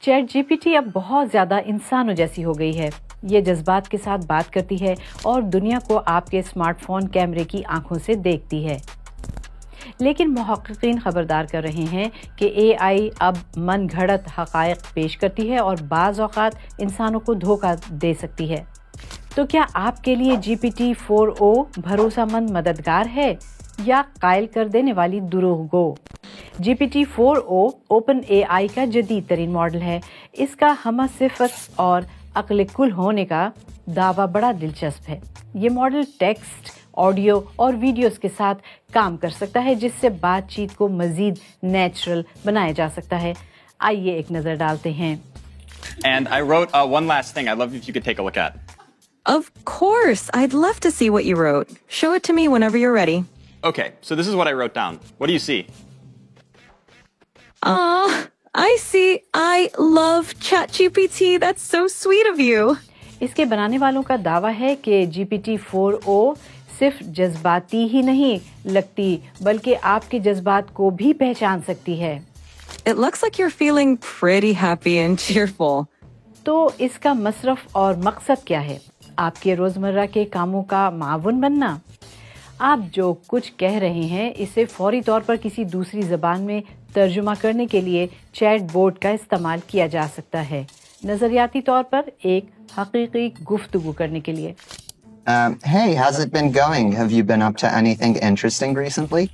Chat GPT अब बहुत ज़्यादा इंसानों जैसी हो गई है। ये जज्बात के साथ बात करती है और दुनिया को आपके स्मार्टफोन कैमरे की आंखों से देखती है। लेकिन मुहक्किकीन खबरदार कर रहे हैं कि एआई अब मन घड़त हक़ाइक़ पेश करती है और बाज़ औक़ात इंसानों को धोखा दे सकती है। तो क्या आपके लिए GPT-4o भरोसामंद मददगार है या कायल कर देने वाली दुरूहगो? GPT-4o ओपन एआई का जदीद तरीन मॉडल है। इसका हम सिफ़त और अक्ल कुल होने का दावा बड़ा दिलचस्प है। ये मॉडल टेक्स्ट, ऑडियो और वीडियोस के साथ काम कर सकता है, जिससे बातचीत को मजीद नेचुरल बनाया जा सकता है। आइए एक नज़र डालते हैं। And I wrote one last thing I'd love if you could take a look at. Of course. I'd love to see what you wrote. Show it to me whenever you're ready. Okay, so this is what I wrote down. What do you see? I see. I love ChatGPT. That's so sweet of you. इसके बनाने वालों का दावा है कि GPT-4o सिर्फ जज्बाती ही नहीं लगती, बल्कि आपके जज्बात को भी पहचान सकती है। It looks like you're feeling pretty happy and cheerful. तो इसका मसरफ और मकसद क्या है? आपके रोज़मर्रा के कामों का मावन बनना। आप जो कुछ कह रहे हैं इसे फौरी तौर पर किसी दूसरी ज़बान में तर्जुमा करने के लिए चैट बोट का इस्तेमाल किया जा सकता है, नज़रियाती तौर पर एक हकीकी गुफ्तगू करने के लिए। Hey, how's it been going? Have you been up to anything interesting recently?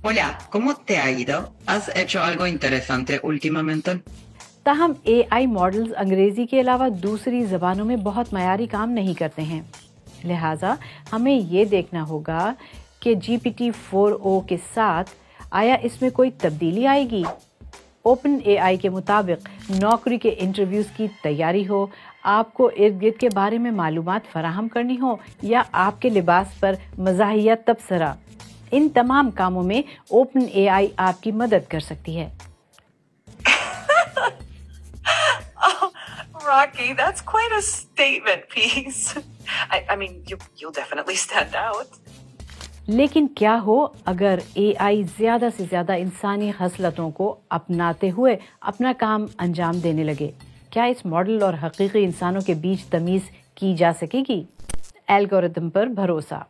Hola, ¿cómo te ha ido? ¿Has hecho algo interesante últimamente? ताहम एआई मॉडल्स अंग्रेज़ी के अलावा दूसरी ज़बानों में बहुत मयारी काम नहीं करते हैं, लिहाजा हमें ये देखना होगा कि GPT-4o के साथ आया इसमें कोई तब्दीली आएगी। ओपन एआई के मुताबिक नौकरी के इंटरव्यूज़ की तैयारी हो, आपको इर्द गिर्द के बारे में मालूमात फराहम करनी हो या आपके लिबास पर मज़ाहिया तबसरा, इन तमाम कामों में ओपन एआई आपकी मदद कर सकती है। Rocky, that's quite a statement piece. I mean, you'll definitely stand out. लेकिन क्या हो अगर एआई ज़्यादा से ज़्यादा इंसानी खसलतों को अपनाते हुए अपना काम अंजाम देने लगे? क्या इस मॉडल और हकीकी इंसानों के बीच तमीज़ की जा सकेगी? एल्गोरिथम पर भरोसा।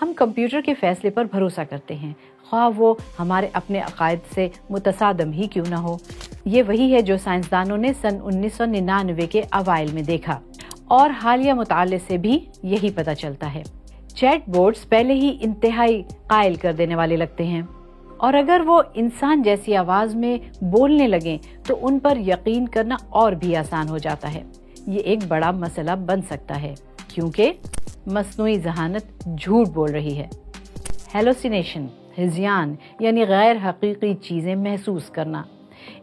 हम कंप्यूटर के फैसले पर भरोसा करते हैं, ख्वाह वो हमारे अपने अकायद से मुतसादम ही क्यों ना हो। ये वही है जो साइंसदानों ने सन 1999 के अवाइल में देखा और हालिया मुताले से भी यही पता चलता है। चैट बोट्स पहले ही इंतहाई कायल कर देने वाले लगते हैं और अगर वो इंसान जैसी आवाज़ में बोलने लगें तो उन पर यकीन करना और भी आसान हो जाता है। ये एक बड़ा मसला बन सकता है क्योंकि मस्नूई ज़हानत झूठ बोल रही है। हेलोसिनेशन, हिज़यान यानी गैर हकीकी चीज़ें महसूस करना।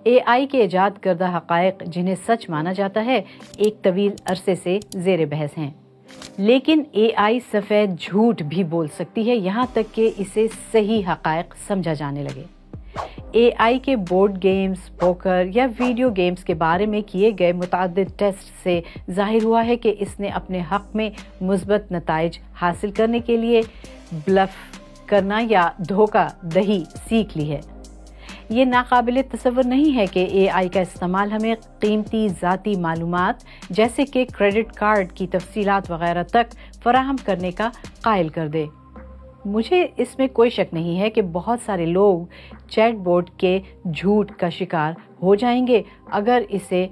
एआई के इजाद करदा हक़ाइक़ जिन्हें सच माना जाता है एक तवील अरसे से ज़ेर बहस हैं, लेकिन एआई सफ़ेद झूठ भी बोल सकती है, यहाँ तक कि इसे सही हक़ाइक़ समझा जाने लगे। एआई के बोर्ड गेम्स, पोकर या वीडियो गेम्स के बारे में किए गए मुतअद्दिद टेस्ट से ज़ाहिर हुआ है कि इसने अपने हक़ में मुस्बत नताइज हासिल करने के लिए ब्लफ करना या धोखा दही सीख ली है। ये नाकाबिले तसव्वुर नहीं है कि एआई का इस्तेमाल हमें कीमती ज़ाती मालूमात जैसे कि क्रेडिट कार्ड की तफसीलात वगैरह तक फराहम करने का कायल कर दे। मुझे इसमें कोई शक नहीं है कि बहुत सारे लोग चैट बोट के झूठ का शिकार हो जाएंगे अगर इसे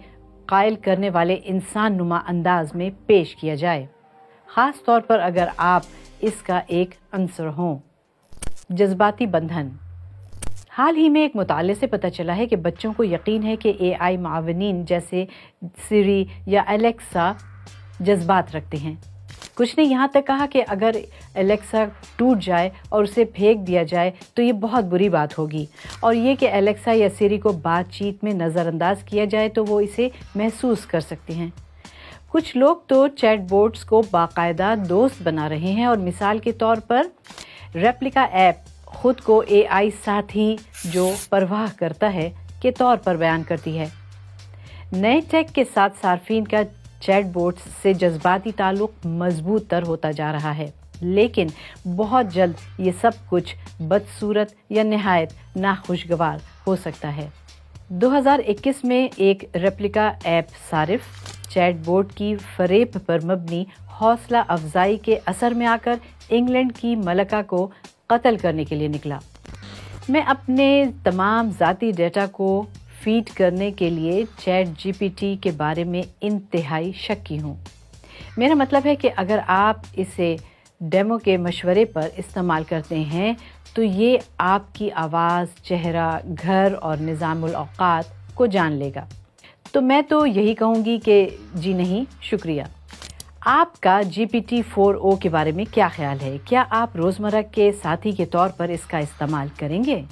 कायल करने वाले इंसान नुमा अंदाज में पेश किया जाए, ख़ास तौर पर अगर आप इसका एक अंसर हों। जज्बाती बंधन। हाल ही में एक मुताले से पता चला है कि बच्चों को यकीन है कि एआई मावनीन जैसे सिरी या एलेक्सा जज्बात रखते हैं। कुछ ने यहाँ तक कहा कि अगर एलेक्सा टूट जाए और उसे फेंक दिया जाए तो ये बहुत बुरी बात होगी, और ये कि एलेक्सा या सिरी को बातचीत में नज़रअंदाज किया जाए तो वो इसे महसूस कर सकते हैं। कुछ लोग तो चैट बोट्स को बाकायदा दोस्त बना रहे हैं और मिसाल के तौर पर रेप्लिका ऐप खुद को एआई साथी जो परवाह करता है के तौर पर बयान करती है। नए टेक के साथ सार्फिन का चैट बोट्स से जज्बाती ताल्लुक मजबूत तर होता जा रहा है, लेकिन बहुत जल्द ये सब कुछ बदसूरत या निहायत नाखुशगवार हो सकता है। 2021 में एक रेप्लिका ऐप सारिफ चैट बोट की फरेब पर मबनी हौसला अफजाई के असर में आकर इंग्लैंड की मलका को कत्ल करने के लिए निकला। मैं अपने तमाम ज़ाती डेटा को फीड करने के लिए चैट जीपीटी के बारे में इंतहाई शक्की हूँ। मेरा मतलब है कि अगर आप इसे डेमो के मशवरे पर इस्तेमाल करते हैं तो ये आपकी आवाज़, चेहरा, घर और निज़ामुल औक़ात को जान लेगा। तो मैं तो यही कहूँगी कि जी नहीं, शुक्रिया। आपका GPT-4o के बारे में क्या ख्याल है? क्या आप रोज़मर्रा के साथी के तौर पर इसका इस्तेमाल करेंगे?